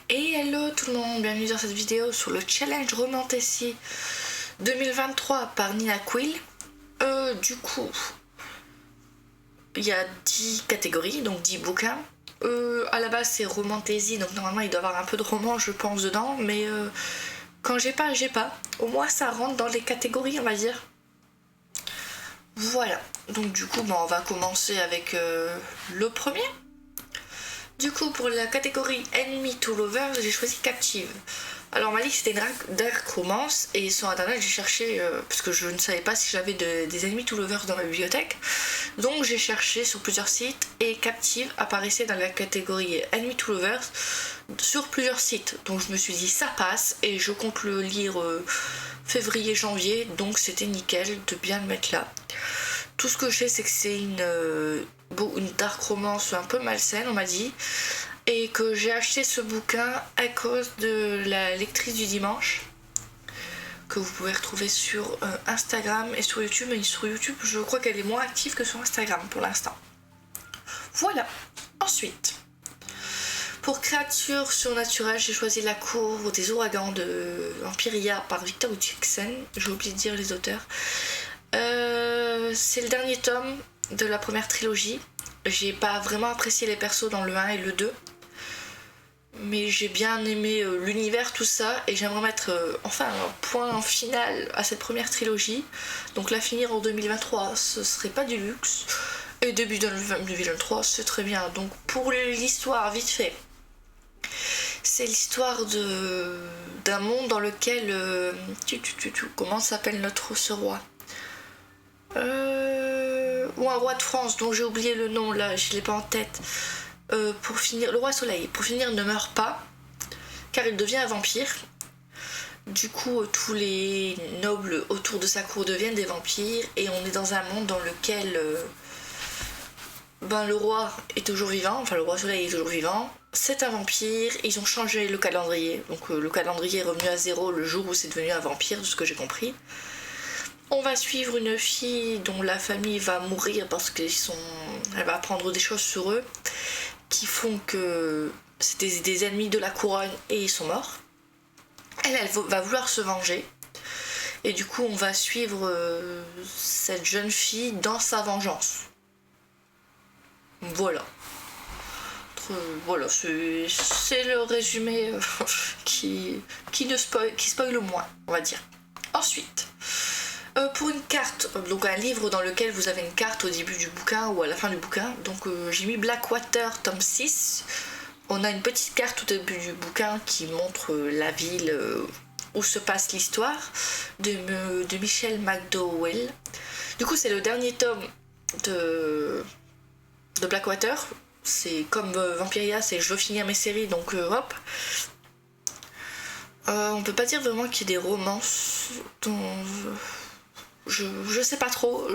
Et hello tout le monde, bienvenue dans cette vidéo sur le challenge Romantasy 2023 par Nina Quill. Du coup, il y a 10 catégories, donc 10 bouquins. À la base c'est Romantasy, donc normalement il doit y avoir un peu de roman je pense dedans, mais quand j'ai pas. Au moins ça rentre dans les catégories on va dire. Voilà, donc du coup on va commencer avec le premier. Du coup, pour la catégorie Enemy to Lovers, j'ai choisi Captive. Alors, on m'a dit que c'était une dark romance, et sur internet, j'ai cherché, parce que je ne savais pas si j'avais des Enemy to Lovers dans ma bibliothèque. Donc, j'ai cherché sur plusieurs sites, et Captive apparaissait dans la catégorie Enemy to Lovers sur plusieurs sites. Donc, je me suis dit, ça passe, et je compte le lire février-janvier, donc c'était nickel de bien le mettre là. Tout ce que je sais, c'est que c'est une dark romance un peu malsaine, on m'a dit, et que j'ai acheté ce bouquin à cause de la lectrice du dimanche, que vous pouvez retrouver sur Instagram et sur YouTube. Et sur YouTube, je crois qu'elle est moins active que sur Instagram pour l'instant. Voilà. Ensuite, pour créatures surnaturelles, j'ai choisi La Cour des Ouragans de Empiria par Victor Jackson. J'ai oublié de dire les auteurs. C'est le dernier tome de la première trilogie. J'ai pas vraiment apprécié les persos dans le 1 et le 2, mais j'ai bien aimé l'univers, tout ça, et j'aimerais mettre enfin un point final à cette première trilogie. Donc la finir en 2023, ce serait pas du luxe, et début 2023, c'est très bien. Donc pour l'histoire, vite fait, c'est l'histoire d'un monde dans lequel comment s'appelle ce roi, ou un roi de France dont j'ai oublié le nom là, je l'ai pas en tête. Pour finir, le roi Soleil, pour finir, ne meurt pas car il devient un vampire. Du coup, tous les nobles autour de sa cour deviennent des vampires, et on est dans un monde dans lequel le roi est toujours vivant, enfin le roi Soleil est toujours vivant. C'est un vampire, ils ont changé le calendrier, donc le calendrier est revenu à 0 le jour où c'est devenu un vampire, de ce que j'ai compris. On va suivre une fille dont la famille va mourir parce qu'elle va apprendre des choses sur eux qui font que c'était des ennemis de la couronne et ils sont morts. Elle va vouloir se venger, et du coup on va suivre cette jeune fille dans sa vengeance. Voilà. Voilà, c'est le résumé qui spoil le moins, on va dire. Ensuite, pour une carte, donc un livre dans lequel vous avez une carte au début du bouquin ou à la fin du bouquin, donc j'ai mis Blackwater tome 6. On a une petite carte au début du bouquin qui montre la ville où se passe l'histoire de Michelle McDowell. Du coup, c'est le dernier tome de Blackwater. C'est comme Vampiria, c'est je veux finir mes séries, donc hop. On peut pas dire vraiment qu'il y ait des romances dont je sais pas trop.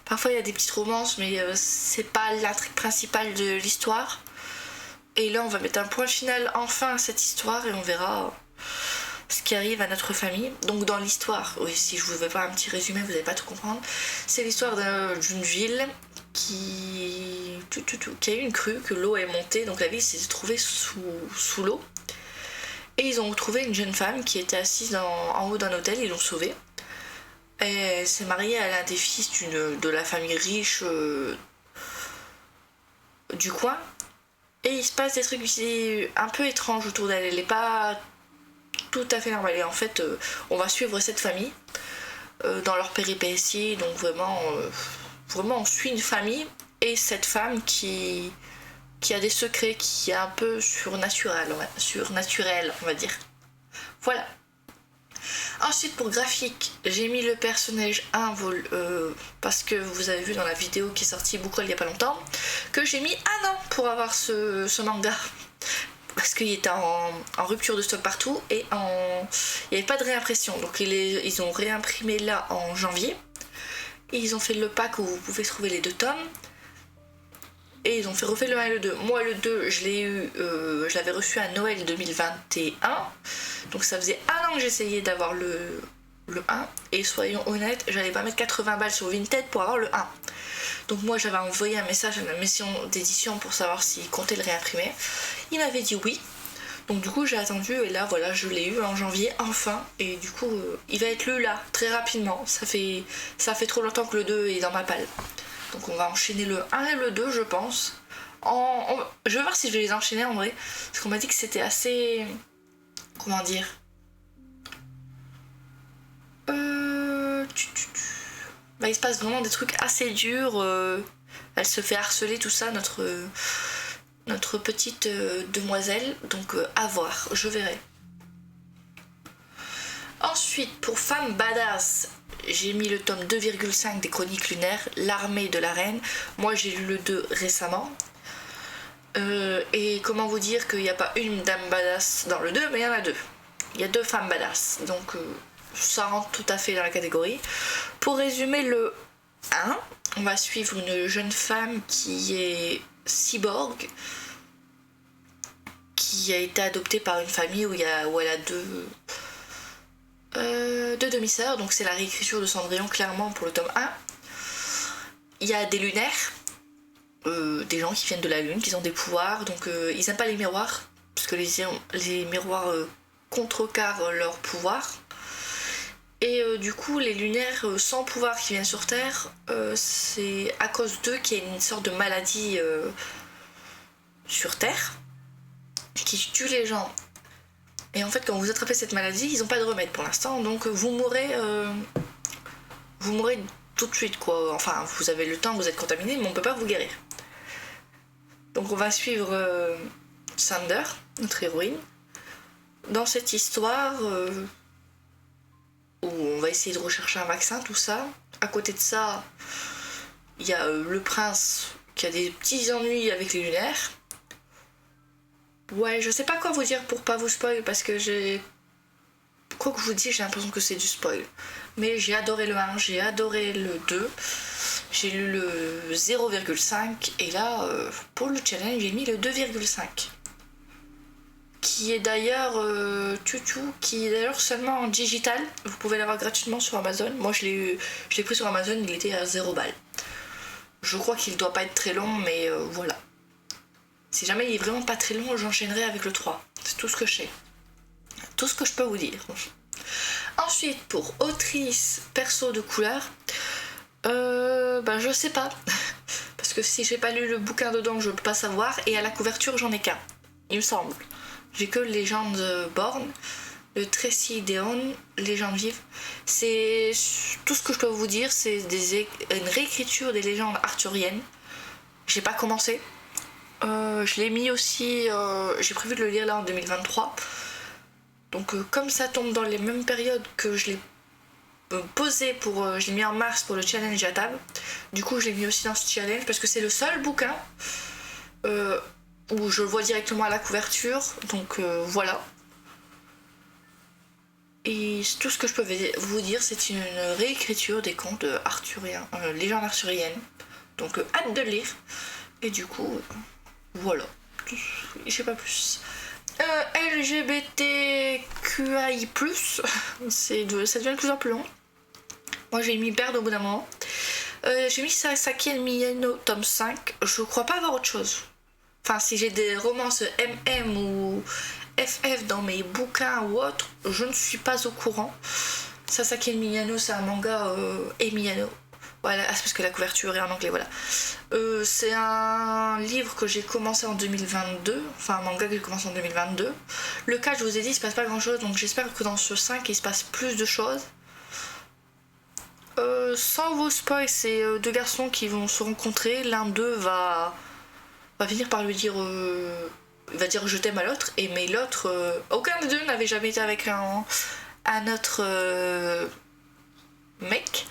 Parfois il y a des petites romances, mais c'est pas l'intrigue principale de l'histoire. Et là on va mettre un point final enfin à cette histoire, et on verra ce qui arrive à notre famille. Donc dans l'histoire, oui, si je vous fais pas un petit résumé, vous n'allez pas tout comprendre. C'est l'histoire d'une ville qui a eu une crue, que l'eau est montée, donc la ville s'est trouvée sous l'eau. Et ils ont retrouvé une jeune femme qui était assise en haut d'un hôtel, ils l'ont sauvée. Et elle s'est mariée à l'un des fils de la famille riche du coin. Et il se passe des trucs un peu étranges autour d'elle. Elle n'est pas tout à fait normale. Et en fait, on va suivre cette famille dans leurs péripéties. Donc vraiment, on suit une famille et cette femme qui a des secrets, qui est un peu surnaturel, on va dire. Voilà. Ensuite, pour graphique, j'ai mis le personnage 1 parce que vous avez vu dans la vidéo qui est sortie beaucoup il y a pas longtemps que j'ai mis un an pour avoir ce manga, parce qu'il était en rupture de stock partout, et il n'y avait pas de réimpression. Donc ils ont réimprimé là en janvier, et ils ont fait le pack où vous pouvez trouver les 2 tomes. Et ils ont refait le 1 et le 2. Moi, le 2, je l'avais reçu à Noël 2021. Donc ça faisait un an que j'essayais d'avoir le 1. Et soyons honnêtes, j'allais pas mettre 80 balles sur Vinted pour avoir le 1. Donc moi, j'avais envoyé un message à la maison d'édition pour savoir s'ils comptaient le réimprimer. Ils m'avaient dit oui. Donc du coup j'ai attendu et là voilà je l'ai eu en janvier enfin et du coup il va être lu là très rapidement. Ça fait trop longtemps que le 2 est dans ma palle. Donc on va enchaîner le 1 et le 2 je pense. Je vais voir si je vais les enchaîner en vrai. Parce qu'on m'a dit que c'était assez... Comment dire Bah, il se passe vraiment des trucs assez durs. Elle se fait harceler, tout ça, notre petite demoiselle. Donc à voir, je verrai. Ensuite, pour Femme Badass, j'ai mis le tome 2,5 des Chroniques lunaires, L'armée de la reine. Moi j'ai lu le 2 récemment. Et comment vous dire qu'il n'y a pas une dame badass dans le 2, mais il y en a deux. Il y a deux femmes badass. Donc ça rentre tout à fait dans la catégorie. Pour résumer le 1, on va suivre une jeune femme qui est cyborg, qui a été adoptée par une famille où elle a deux demi-sœurs. Donc c'est la réécriture de Cendrillon clairement pour le tome 1. Il y a des lunaires. Des gens qui viennent de la lune, qui ont des pouvoirs, donc ils aiment pas les miroirs, parce que les miroirs contrecarrent leurs pouvoirs. Et du coup, les lunaires sans pouvoir qui viennent sur Terre, c'est à cause d'eux qu'il y a une sorte de maladie sur Terre qui tue les gens. Et en fait, quand vous attrapez cette maladie, ils n'ont pas de remède pour l'instant, donc vous mourrez tout de suite, quoi. Enfin, vous avez le temps, vous êtes contaminé, mais on peut pas vous guérir. Donc on va suivre Sander, notre héroïne, dans cette histoire où on va essayer de rechercher un vaccin, tout ça. À côté de ça, il y a le prince qui a des petits ennuis avec les lunaires. Ouais, je sais pas quoi vous dire pour pas vous spoil, parce que quoi que je vous dise, j'ai l'impression que c'est du spoil. Mais j'ai adoré le 1, j'ai adoré le 2. J'ai lu le 0,5 et là, pour le challenge, j'ai mis le 2,5. Qui est d'ailleurs qui est d'ailleurs seulement en digital. Vous pouvez l'avoir gratuitement sur Amazon. Moi, je l'ai pris sur Amazon, il était à 0 balles. Je crois qu'il doit pas être très long, mais voilà. Si jamais il est vraiment pas très long, j'enchaînerai avec le 3. C'est tout ce que je sais. Tout ce que je peux vous dire. Ensuite, pour autrice perso de couleur, je sais pas. Parce que si j'ai pas lu le bouquin dedans, je peux pas savoir. Et à la couverture, j'en ai qu'un. Il me semble. J'ai que Légende Born, le Tracy Deon, Légende vive. C'est tout ce que je peux vous dire. C'est une réécriture des légendes arthuriennes. J'ai pas commencé. Je l'ai mis aussi. J'ai prévu de le lire là en 2023. Donc comme ça tombe dans les mêmes périodes que je l'ai posé je l'ai mis en mars pour le challenge à table. Du coup je l'ai mis aussi dans ce challenge parce que c'est le seul bouquin où je le vois directement à la couverture. Donc voilà. Et tout ce que je peux vous dire, c'est une réécriture des contes arthuriens, légendes arthuriennes. Donc hâte de le lire. Et du coup, voilà. Je sais pas plus. LGBTQI+, ça devient de plus en plus long. Moi j'ai mis Perd au bout d'un moment. J'ai mis Sasaki Miyano tome 5. Je crois pas avoir autre chose. Enfin, si j'ai des romances MM ou FF dans mes bouquins ou autres, je ne suis pas au courant. Sasaki Miyano, c'est un manga Miyano. Voilà, c'est parce que la couverture est en anglais, voilà. C'est un livre que j'ai commencé en 2022, enfin un manga que j'ai commencé en 2022. Le 4, je vous ai dit, il se passe pas grand chose, donc j'espère que dans ce 5, il se passe plus de choses. Sans vous spoil, c'est deux garçons qui vont se rencontrer. L'un d'eux va finir par lui dire... il va dire je t'aime à l'autre, mais l'autre... aucun des deux n'avait jamais été avec un autre mec.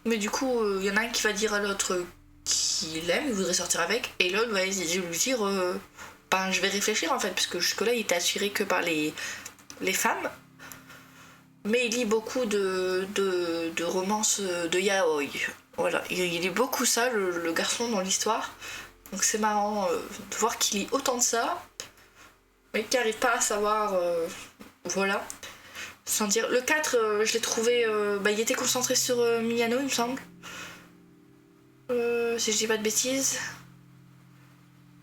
Mais du coup, il y en a un qui va dire à l'autre qu'il l'aime, il voudrait sortir avec, et l'autre va lui dire je vais réfléchir en fait, parce que jusque-là il était attiré que par les femmes. Mais il lit beaucoup de romances de yaoi. Voilà, il lit beaucoup ça, le garçon dans l'histoire. Donc c'est marrant de voir qu'il lit autant de ça, mais qu'il n'arrive pas à savoir. Voilà. Sans dire. Le 4, je l'ai trouvé. Il était concentré sur Miyano, il me semble. Si je dis pas de bêtises.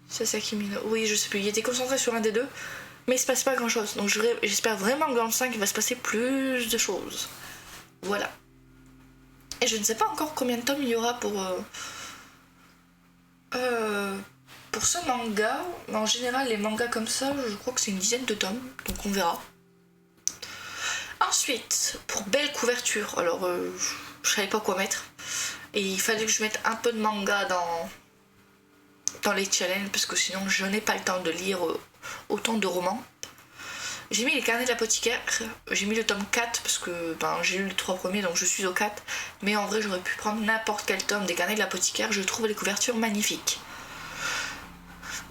C'est ça qui Miyano. Oui, je sais plus. Il était concentré sur un des deux. Mais il se passe pas grand chose. Donc j'espère vraiment que dans le 5 il va se passer plus de choses. Voilà. Et je ne sais pas encore combien de tomes il y aura pour ce manga. Mais en général les mangas comme ça, je crois que c'est une dizaine de tomes. Donc on verra. Ensuite, pour belle couverture, alors je savais pas quoi mettre. Et il fallait que je mette un peu de manga dans les challenges, parce que sinon je n'ai pas le temps de lire autant de romans. J'ai mis les carnets de l'apothicaire, j'ai mis le tome 4 parce que j'ai lu les 3 premiers donc je suis au 4. Mais en vrai j'aurais pu prendre n'importe quel tome des carnets de l'apothicaire, je trouve les couvertures magnifiques.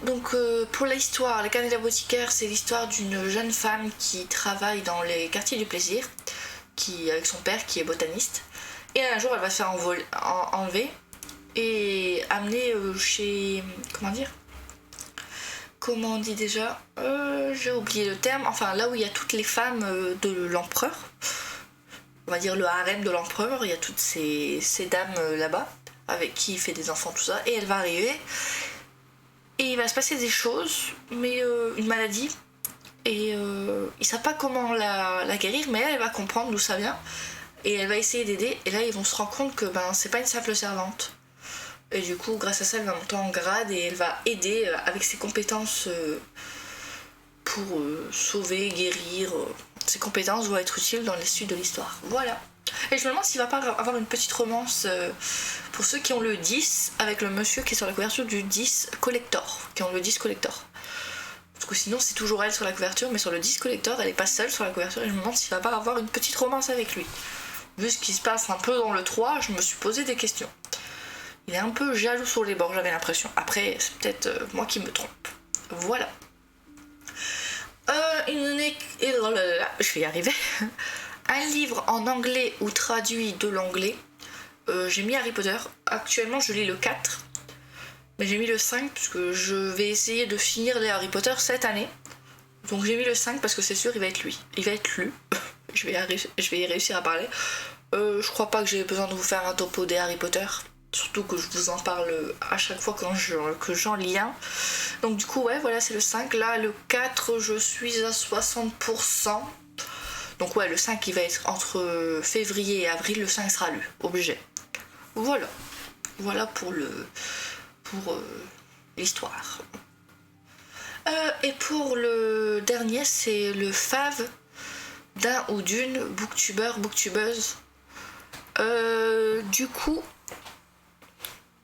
Donc pour l'histoire, les carnets de l'apothicaire, c'est l'histoire d'une jeune femme qui travaille dans les quartiers du plaisir, avec son père qui est botaniste. Et un jour elle va se faire enlever et amener chez... Comment on dit déjà, j'ai oublié le terme, enfin là où il y a toutes les femmes de l'empereur, on va dire le harem de l'empereur, il y a toutes ces dames là-bas, avec qui il fait des enfants, tout ça, et elle va arriver, et il va se passer des choses, mais une maladie, et ils savent pas comment la guérir, mais elle va comprendre d'où ça vient, et elle va essayer d'aider, et là ils vont se rendre compte que c'est pas une simple servante. Et du coup, grâce à ça, elle va monter en grade et elle va aider avec ses compétences pour sauver, guérir. Ses compétences vont être utiles dans les suites de l'histoire. Voilà. Et je me demande s'il va pas avoir une petite romance pour ceux qui ont le 10 avec le monsieur qui est sur la couverture du 10 collector. Qui ont le 10 collector. Parce que sinon, c'est toujours elle sur la couverture, mais sur le 10 collector, elle est pas seule sur la couverture. Et je me demande s'il va pas avoir une petite romance avec lui. Vu ce qui se passe un peu dans le 3, je me suis posé des questions. Il est un peu jaloux sur les bords, j'avais l'impression. Après, c'est peut-être moi qui me trompe. Voilà. Je vais y arriver. Un livre en anglais ou traduit de l'anglais. J'ai mis Harry Potter. Actuellement, je lis le 4. Mais j'ai mis le 5 parce que je vais essayer de finir les Harry Potter cette année. Donc j'ai mis le 5 parce que c'est sûr, il va être lu. je vais y réussir à parler. Je crois pas que j'ai besoin de vous faire un topo des Harry Potter. Surtout que je vous en parle à chaque fois que j'en lis un. Donc du coup, ouais, voilà, c'est le 5. Là, le 4, je suis à 60%. Donc ouais, le 5, il va être entre février et avril. Le 5 sera lu, obligé. Voilà. Voilà pour l'histoire. Et pour le dernier, c'est le fave d'un ou d'une booktubeur, booktubeuse. Du coup...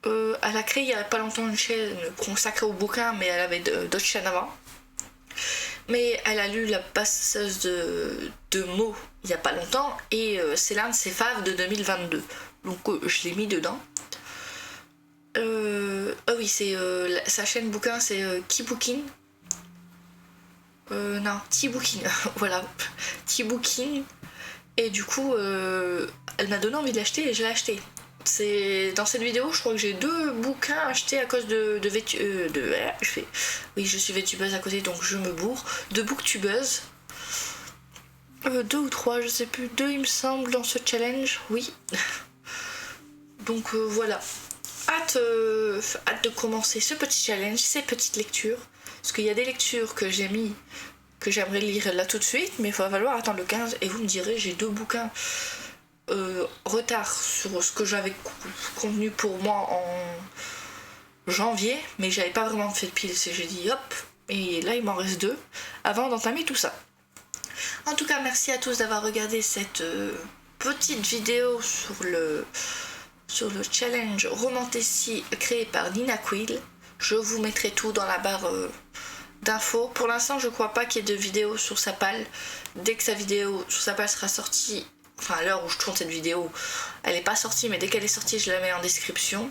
elle a créé il y a pas longtemps une chaîne consacrée au bouquin, mais elle avait d'autres chaînes avant. Mais elle a lu La passeuse de mots il y a pas longtemps et c'est l'un de ses faves de 2022. Donc je l'ai mis dedans. Oui, c'est sa chaîne bouquin, c'est Keybooking. Non, T-Booking, voilà, T-Booking. Et du coup, elle m'a donné envie de l'acheter et je l'ai acheté. C'est dans cette vidéo, je crois que j'ai 2 bouquins achetés à cause oui, je suis vétubeuse à côté, donc je me bourre. 2 booktubeuses. 2 ou 3, je sais plus. 2, il me semble, dans ce challenge, oui. Donc voilà. Hâte de commencer ce petit challenge, ces petites lectures. Parce qu'il y a des lectures que j'ai mis, que j'aimerais lire là tout de suite, mais il va falloir attendre le 15. Et vous me direz, j'ai 2 bouquins retard sur ce que j'avais convenu pour moi en janvier, mais j'avais pas vraiment fait de pile, j'ai dit hop, et là il m'en reste 2 avant d'entamer tout ça. En tout cas, merci à tous d'avoir regardé cette petite vidéo sur le challenge Romantasy créé par Nina Quill. Je vous mettrai tout dans la barre d'infos. Pour l'instant, je crois pas qu'il y ait de vidéo sur sa palle. Dès que sa vidéo sur sa palle sera sortie, enfin à l'heure où je tourne cette vidéo, elle n'est pas sortie, mais dès qu'elle est sortie, je la mets en description.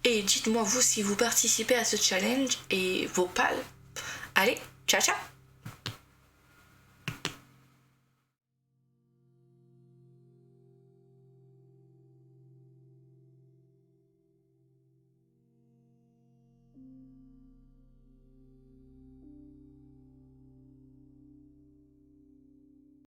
Et dites-moi vous si vous participez à ce challenge et vos pales. Allez, ciao ciao!